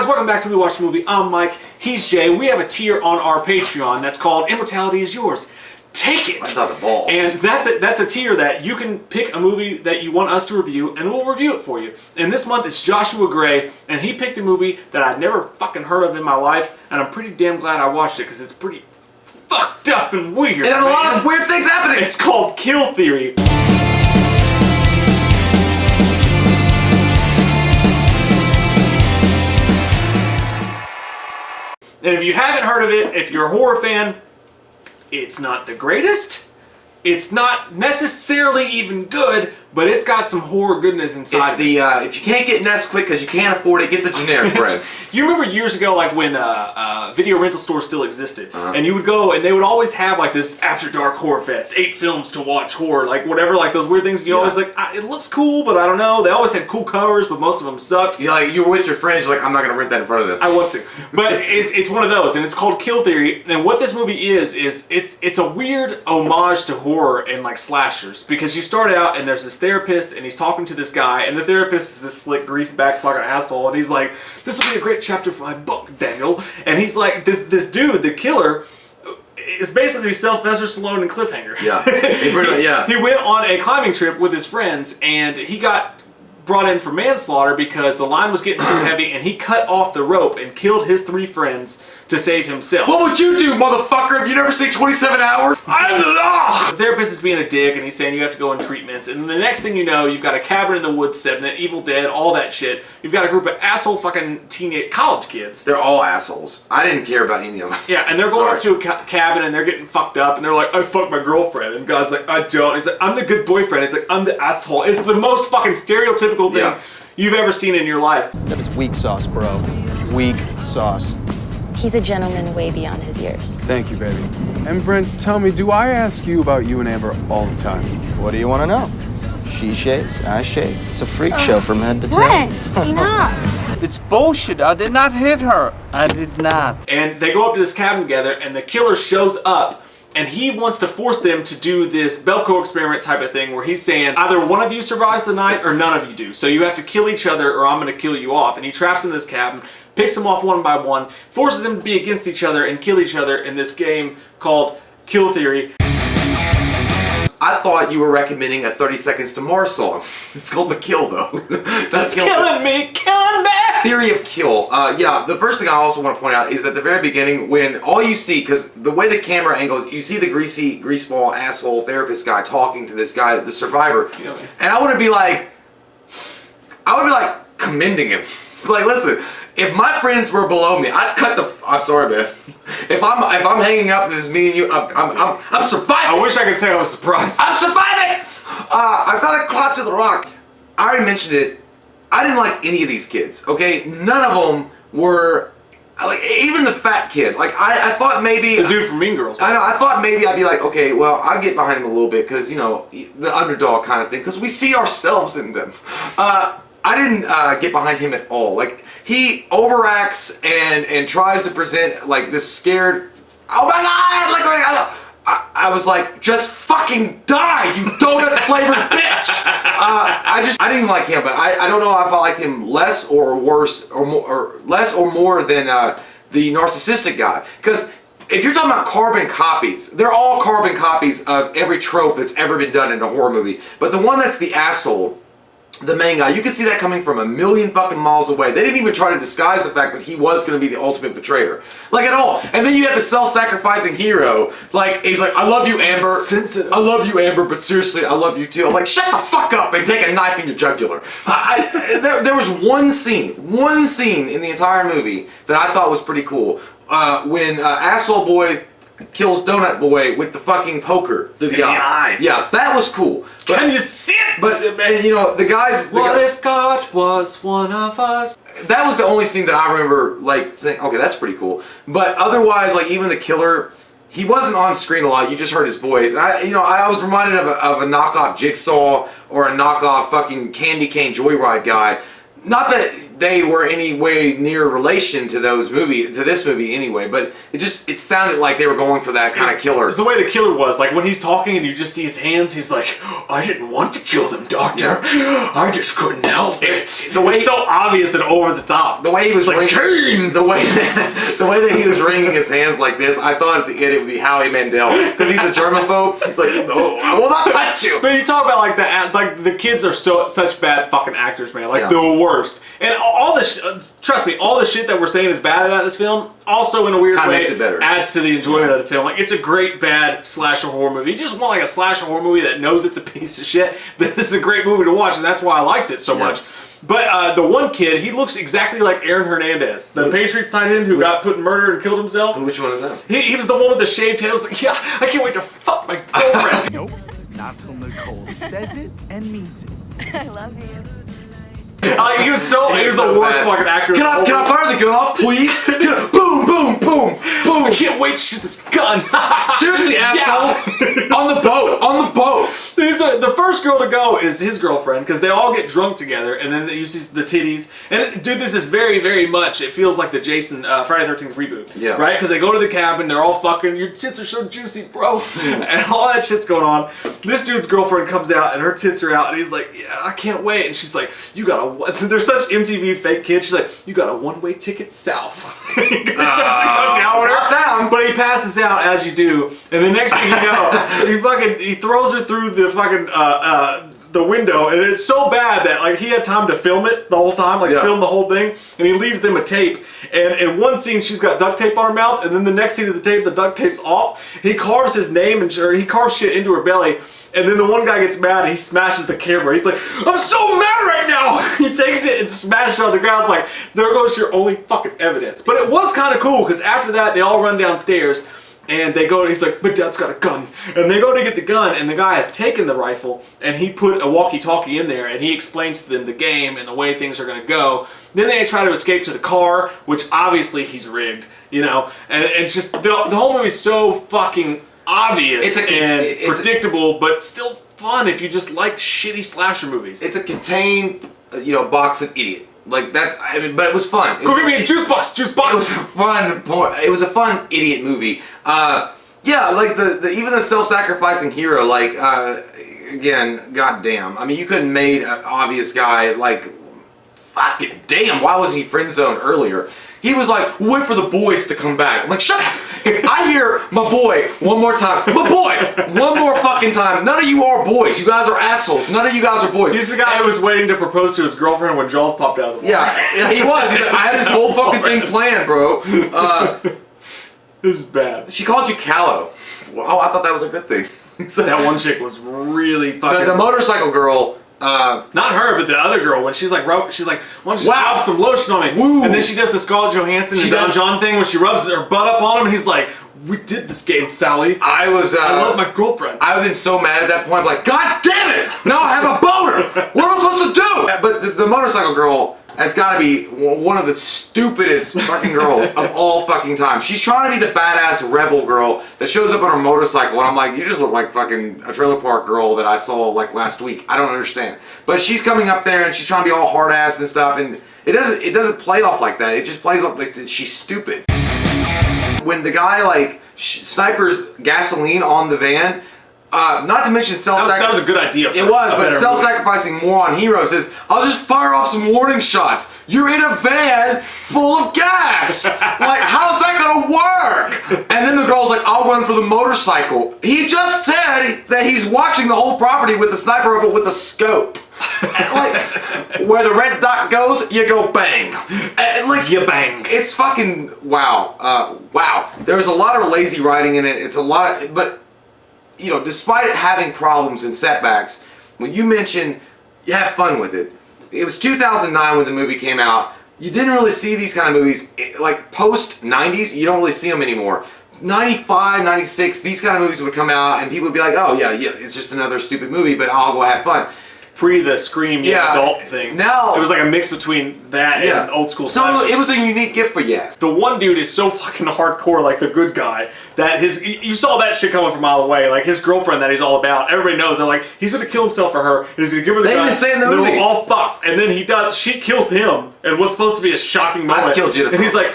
guys, welcome back to We Watch the Movie. I'm Mike, he's Jay. We have a tier on our Patreon that's called Immortality is Yours. Take it! That's not the balls. And that's a tier that you can pick a movie that you want us to review, and we'll review it for you. And this month it's Joshua Gray, and he picked a movie that I'd never fucking heard of in my life, and I'm pretty damn glad I watched it, because it's pretty fucked up and weird. And a lot of weird things happening! It's called Kill Theory. And if you haven't heard of it, if you're a horror fan, it's not the greatest. It's not necessarily even good, but it's got some horror goodness inside. It's the, if you can't get Nesquik because you can't afford it, get the generic brand. You remember years ago, like when video rental stores still existed, and you would go and they would always have like this After Dark Horror Fest, 8 films to watch horror, like whatever, like those weird things. You always like, it looks cool, but I don't know. They always had cool covers, but most of them sucked. Yeah, like you're with your friends, you're like, I'm not gonna rent that in front of them. I want to, but it's one of those, and it's called Kill Theory. And what this movie is it's a weird homage to horror and like slashers, because you start out and there's this therapist and he's talking to this guy, and the therapist is this slick, greased back fucking asshole, and he's like, "This will be a great chapter for my book, Daniel." And he's like, this dude, the killer, is basically Sylvester Stallone and Cliffhanger. Yeah, He went on a climbing trip with his friends, and he got brought in for manslaughter because the line was getting too heavy, and he cut off the rope and killed his 3 friends to save himself. What would you do, motherfucker? Have you never seen 27 Hours? I'm the law! The therapist is being a dick, and he's saying you have to go in treatments, and the next thing you know, you've got a cabin in the woods set in it, Evil Dead, all that shit. You've got a group of asshole fucking teenage college kids. They're all assholes. I didn't care about any of them. Yeah, and they're going up to a cabin, and they're getting fucked up, and they're like, "I fucked my girlfriend," and the guy's like, "I don't." He's like, "I'm the good boyfriend." He's like, "I'm the asshole." It's the most fucking stereotypical thing you've ever seen in your life. That is weak sauce, bro. Weak sauce. He's a gentleman way beyond his years. Thank you, baby. And Brent, tell me, do I ask you about you and Amber all the time? What do you want to know? She shaves, I shave. It's a freak show from head to toe. Brent, enough. It's bullshit. I did not hit her. I did not. And they go up to this cabin together, and the killer shows up, and he wants to force them to do this Belko experiment type of thing where he's saying, either one of you survives the night or none of you do. So you have to kill each other or I'm going to kill you off. And he traps them in this cabin, picks them off one by one, forces them to be against each other and kill each other in this game called Kill Theory. I thought you were recommending a 30 Seconds to Mars song. It's called The Kill, though. That's killing me, killing me! Theory of Kill. Yeah, the first thing I also want to point out is that the very beginning, when all you see, because the way the camera angles, you see the greaseball asshole therapist guy talking to this guy, the survivor, and I would be like commending him. Like, listen, if my friends were below me, I'd cut the. I'm sorry, man. If I'm hanging up and it's me and you, I'm surviving. I wish I could say I was surprised. I'm surviving. I've got to clap to the rock. I already mentioned it. I didn't like any of these kids. Okay, none of them were like, even the fat kid. Like I thought maybe it's the dude from Mean Girls. I know. I thought maybe I'd be like, okay, well, I'll get behind him a little bit because, you know, the underdog kind of thing, because we see ourselves in them. I didn't get behind him at all. Like, he overacts and tries to present like this scared, oh my god, like I was like, just fucking die, you donut flavored bitch. I didn't like him, but I don't know if I liked him less or worse or more, or less or more than the narcissistic guy. Because if you're talking about carbon copies, they're all carbon copies of every trope that's ever been done in a horror movie. But the one that's the asshole, the main guy, you can see that coming from a million fucking miles away. They didn't even try to disguise the fact that he was going to be the ultimate betrayer. Like, at all. And then you have the self-sacrificing hero. Like, he's like, "I love you, Amber. Sensitive. I love you, Amber, but seriously, I love you too." I'm like, shut the fuck up and take a knife in your jugular. There was one scene in the entire movie that I thought was pretty cool. When asshole boy kills Donut Boy with the fucking poker through the eye. Yeah, that was cool. But, can you see it? But, and, you know, the guys... What if God was one of us? That was the only scene that I remember, like, saying, okay, that's pretty cool. But otherwise, like, even the killer, he wasn't on screen a lot. You just heard his voice. And I was reminded of a knockoff Jigsaw or a knockoff fucking Candy Cane Joyride guy. Not that they were any way near relation to this movie anyway, but it sounded like they were going for that kind of killer. It's the way the killer was. Like when he's talking and you just see his hands, he's like, I didn't want to kill them, doctor. I just couldn't help it. It's so obvious and over the top. The way he was like, the way that he was wringing his hands like this, I thought at the end it would be Howie Mandel, because he's a germaphobe. He's like, no, I will not touch you. But you talk about like the kids are such bad fucking actors, man. Like the worst. And all this, trust me, all the shit that we're saying is bad about this film, also in a weird way, makes it better. Adds to the enjoyment of the film. Like, it's a great bad slasher horror movie. You just want like a slasher horror movie that knows it's a piece of shit. This is a great movie to watch, and that's why I liked it so much. But the one kid, he looks exactly like Aaron Hernandez, the Patriots tight end who got put in murder and killed himself. Which one is that? He was the one with the shaved head. I was like, yeah, I can't wait to fuck my girlfriend. Nope, not till Nicole says it and means it. I love you. He was the worst fucking actor. Can I fire the gun off, please? Boom, boom, boom, boom. I can't wait to shoot this gun. Seriously, asshole. On the boat. The first girl to go is his girlfriend, because they all get drunk together, and then you see the titties. And dude, this is very, very much, it feels like the Jason Friday the 13th reboot. Yeah. Right? Because they go to the cabin, they're all fucking, your tits are so juicy, bro. And all that shit's going on. This dude's girlfriend comes out, and her tits are out, and he's like, yeah, I can't wait. And she's like, they're such MTV fake kids. She's like, you got a one-way ticket south. He starts to go down with her, but he passes out as you do, and the next thing you know, he throws her through the fucking the window, and it's so bad that like he had time to film it the whole time, film the whole thing, and he leaves them a tape. And in one scene, she's got duct tape on her mouth, and then the next scene of the tape, the duct tape's off. He carves his name he carves shit into her belly. And then the one guy gets mad and he smashes the camera. He's like, I'm so mad right now! He takes it and smashes it on the ground. It's like, there goes your only fucking evidence. But it was kind of cool, because after that, they all run downstairs and they go, he's like, but Dad's got a gun. And they go to get the gun, and the guy has taken the rifle and he put a walkie-talkie in there, and he explains to them the game and the way things are gonna go. Then they try to escape to the car, which obviously he's rigged, you know? And it's just, the whole movie's so fucking obvious and predictable, but still fun if you just like shitty slasher movies. It's a contained, box of idiot. Like but it was fun. Go give me a juice box, juice box. It was a fun. It was a fun idiot movie. Yeah, like even the self-sacrificing hero. Like again, goddamn. I mean, you couldn't made an obvious guy like, fucking damn. Why wasn't he friend zoned earlier? He was like, wait for the boys to come back. I'm like, shut up. If I hear my boy one more time, my boy, one more fucking time, none of you are boys. You guys are assholes. None of you guys are boys. He's the guy who was waiting to propose to his girlfriend when Jaws popped out of the water. Yeah, he was. He's like, I had this whole fucking thing planned, bro. This is bad. She called you callow. Oh, I thought that was a good thing. That one chick was really fucking... The motorcycle girl... not her, but the other girl, when she's like, why don't you just rub some lotion on me? Woo. And then she does the Scarlett Johansson and Don John thing where she rubs her butt up on him, and he's like, we did this game, Sally. I love my girlfriend. I've been so mad at that point, I'm like, God damn it! Now I have a boner! What am I supposed to do? But the motorcycle girl has got to be one of the stupidest fucking girls of all fucking time. She's trying to be the badass rebel girl that shows up on her motorcycle, and I'm like, you just look like fucking a trailer park girl that I saw like last week. I don't understand. But she's coming up there and she's trying to be all hard ass and stuff, and it doesn't play off like that. It just plays off like she's stupid. When the guy like snipers gasoline on the van. Not to mention self-sacrificing. That was a good idea. It was, but self-sacrificing moron hero says, I'll just fire off some warning shots. You're in a van full of gas. Like, how's that gonna work? And then the girl's like, I'll run for the motorcycle. He just said that he's watching the whole property with a sniper rifle with a scope. Like, where the red dot goes, you go bang. Like, you bang. It's fucking, wow. Wow. There's a lot of lazy writing in it. It's a lot of, but despite it having problems and setbacks, when you mention you have fun with it. It was 2009 when the movie came out. You didn't really see these kind of movies, like post 90s, you don't really see them anymore. 95, 96, these kind of movies would come out and people would be like, oh yeah, it's just another stupid movie, but I'll go have fun. pre the Scream Yeah. adult thing. Now- it was like a mix between that and old school So slashers. it was a unique gift for Yes. The one dude is so fucking hardcore, like the good guy, that you saw that shit coming from a mile away. Like his girlfriend that he's all about, everybody knows they're like, he's gonna kill himself for her, and he's gonna give her the They gun. even say in the and movie. they're all fucked. And then he does, she kills him, and what's supposed to be a shocking moment. I've killed Jennifer. And he's like,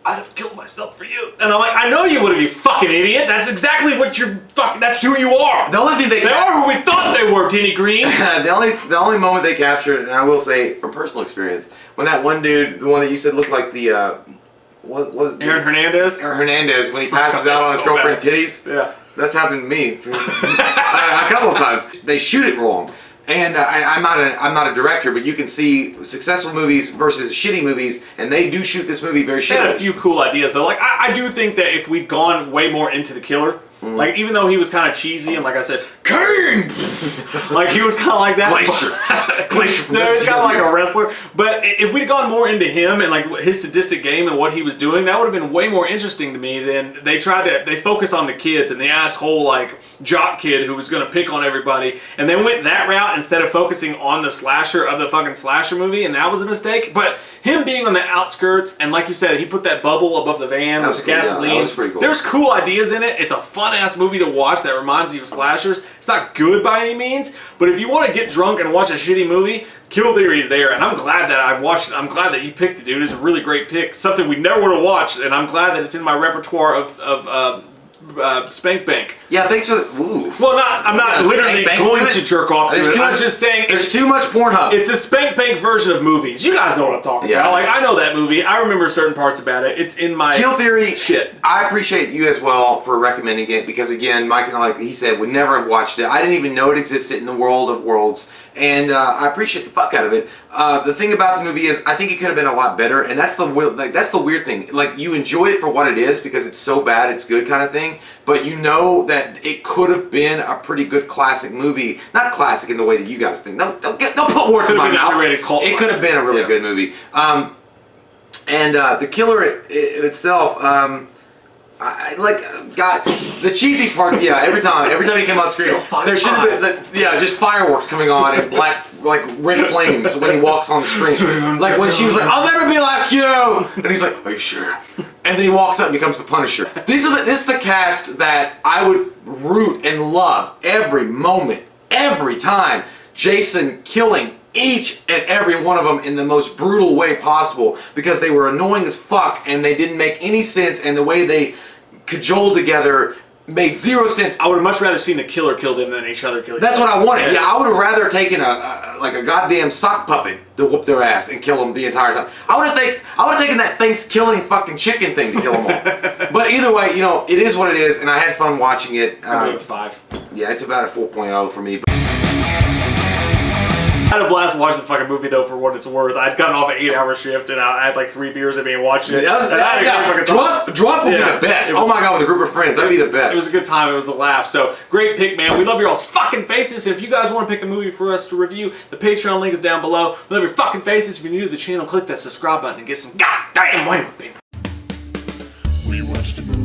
I'd have killed myself for you. And I'm like, I know you would have, you fucking idiot. That's exactly what you're fucking, that's who you are. The only thing They are who we thought they were, Denny Green. the only moment they captured, and I will say from personal experience, when that one dude, the one that you said looked like the what was it? Aaron Hernandez? Aaron Hernandez, when he passes God, out on that's his so girlfriend's bad. titties. Yeah. That's happened to me a couple of times. They shoot it wrong. And I'm not a director, but you can see successful movies versus shitty movies, and they do shoot this movie very They had a shitty. few cool ideas though. Like I do think that if we'd gone way more into the killer, like even though he was kind of cheesy and like I said, Kane, like he was kind of like that. Glacier from No, he's kind of like a WCW. wrestler. But if we'd gone more into him and like his sadistic game and what he was doing, that would have been way more interesting to me than they focused on the kids and the asshole like jock kid who was going to pick on everybody, and they went that route instead of focusing on the slasher of the fucking slasher movie, and that was a mistake. But him being on the outskirts and like you said, he put that bubble above the van That with was cool, yeah, gasoline. that was pretty cool. There's cool ideas in it. It's a fun ass movie to watch that reminds you of slashers. It's not good by any means, but if you want to get drunk and watch a shitty movie, Kill Theory's there, and I'm glad that I watched it. I'm glad that you picked it, dude. It's a really great pick. Something we never would have watched, and I'm glad that it's in my repertoire of Spank Bank. Yeah, thanks for the. Ooh. Well, I'm not Yeah, literally Spank Bank going to to it? jerk off to There's it. too I'm much- just saying There's too much Pornhub. it's a Spank Bank version of movies. You guys know what I'm talking Yeah. about. Like I know that movie. I remember certain parts about it. It's in my Kill Theory. shit. I appreciate you as well for recommending it because again, Mike and I, like he said, would never have watched it. I didn't even know it existed in the world of worlds, and I appreciate the fuck out of it. The thing about the movie is, I think it could have been a lot better, and that's the weird thing. Like you enjoy it for what it is because it's so bad it's good kind of thing, but you know that it could have been a pretty good classic movie. Not classic in the way that you guys think. Don't put words in my Could have been mouth. underrated cult It could have been a really Yeah. good movie. And the killer itself, God, the cheesy part. Yeah, every time he came on screen, there should have been, just fireworks coming on and black, like red flames when he walks on the screen. Like when she was like, "I'll never be like you," and he's like, "Are you sure?" And then he walks up and becomes the Punisher. This is the cast that I would root and love every moment, every time. Jason killing each and every one of them in the most brutal way possible because they were annoying as fuck and they didn't make any sense, and the way they cajoled together made zero sense. I would have much rather seen the killer kill them than each other kill each That's other. what I wanted. Yeah, I would have rather taken a goddamn sock puppet to whoop their ass and kill them the entire time. I would have taken that Thanksgiving fucking chicken thing to kill them all. But either way, it is what it is, and I had fun watching it. I'm gonna give it 5. Yeah, it's about a 4.0 for me. But I had a blast watching the fucking movie though, for what it's worth. I'd gotten off an 8-hour shift and I had like 3 beers at me and watching it. And I had a great fucking time. Drunk would Yeah. be the best. It was- Oh my god, with a group of friends, that'd be the best. It was a good time. It was a laugh. So great pick, man. We love your all's fucking faces. And if you guys want to pick a movie for us to review, the Patreon link is down below. We love your fucking faces. If you're new to the channel, click that subscribe button and get some goddamn wham, baby. We watched a movie.